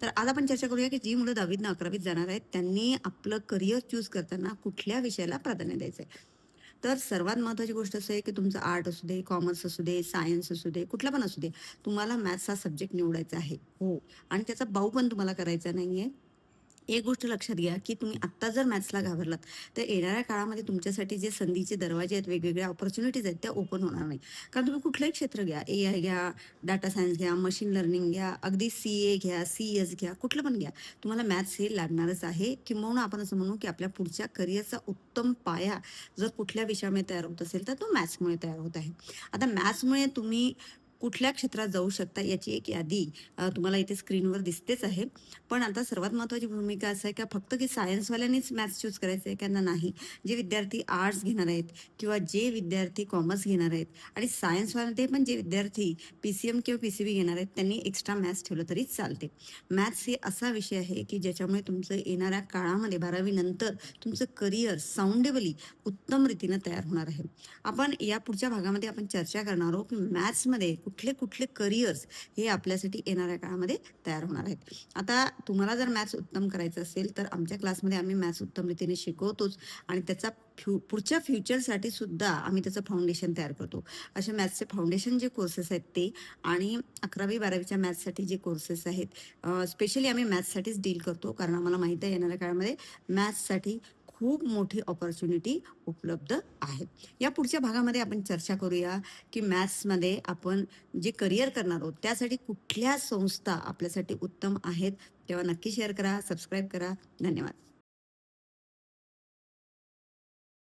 तर आज आपण चर्चा करूया, की जी मुलं 10वीत 11वीत जाणार आहेत, त्यांनी आपलं करियर चूज करताना कुठल्या विषयाला प्राधान्य द्यायचंय. तर सर्वात महत्त्वाची गोष्ट असं आहे, की तुमचं आर्ट असू दे, कॉमर्स असू दे, सायन्स असू दे, कुठला पण असू दे. तुम्हाला मॅथ्स हा सब्जेक्ट निवडायचा आहे. हो. आणि त्याचा बाऊ पण तुम्हाला करायचा नाहीये. एक गोष्ट लक्षात घ्या, की तुम्ही आत्ता जर मॅथ्सला घाबरलात, तर येणाऱ्या काळामध्ये तुमच्यासाठी जे संधीचे दरवाजे आहेत, वेगवेगळ्या अपॉर्च्युनिटीज आहेत, त्या ओपन होणार नाही. कारण तुम्ही कुठलंही क्षेत्र घ्या, एआय घ्या, डाटा सायन्स घ्या, मशीन लर्निंग घ्या, अगदी सीए घ्या, सीएस घ्या, कुठलं पण घ्या. तुम्हाला मॅथ्स हे लागणारच आहे. किंबहुना आपण असं म्हणू, की आपल्या पुढच्या करिअरचा उत्तम पाया जर कुठल्या विषयामुळे तयार होत असेल, तर तो मॅथ्समुळे तयार होत आहे. आता मॅथ्समुळे तुम्ही कुठल्या क्षेत्रात जाऊ शकता याची एक यादी तुम्हाला इथे स्क्रीनवर दिसतेच आहे. पण आता सर्वात महत्त्वाची भूमिका असं आहे का फक्त की सायन्सवाल्यांनीच मॅथ्स चूज करायचं आहे का? नाही. जे विद्यार्थी आर्ट्स घेणार आहेत किंवा जे विद्यार्थी कॉमर्स घेणार आहेत आणि सायन्सवाले पण जे विद्यार्थी पी-सी-एम किंवा पी-सी-बी घेणार आहेत, त्यांनी एक्स्ट्रा मॅथ्स ठेवलं तरी चालते. मॅथ्स हे असा विषय आहे की ज्याच्यामुळे तुमचं येणाऱ्या काळामध्ये 12वी नंतर तुमचं करिअर साउंडेबली उत्तम रीतीनं तयार होणार आहे. आपण या पुढच्या भागामध्ये आपण चर्चा करणार आहोत की मॅथ्समध्ये कुठले-कुठले करिअर्स हे आपल्यासाठी येणाऱ्या काळामध्ये तयार होणार आहेत. आता तुम्हाला जर मॅथ्स उत्तम करायचं असेल, तर आमच्या क्लासमध्ये आम्ही मॅथ्स उत्तम रीतीने शिकवतोच आणि त्याचा पुढच्या फ्युचरसाठी सुद्धा आम्ही त्याचं फाउंडेशन तयार करतो. असे मॅथ्सचे फाउंडेशन जे कोर्सेस आहेत ते आणि 11वी-12वीच्या मॅथ्ससाठी जे कोर्सेस आहेत स्पेशली आम्ही मॅथ्ससाठीच डील करतो. कारण आम्हाला माहिती आहे येणाऱ्या काळामध्ये मॅथ्ससाठी खूप मोठी अपॉर्च्युनिटी उपलब्ध आहे. या पुढच्या भागामध्ये आपण चर्चा करूया, की मॅथ्समध्ये आपण जे करियर करणार आहोत, त्यासाठी कुठल्या संस्था आपल्यासाठी उत्तम आहेत. तेव्हा नक्की शेअर करा, सबस्क्राईब करा. धन्यवाद.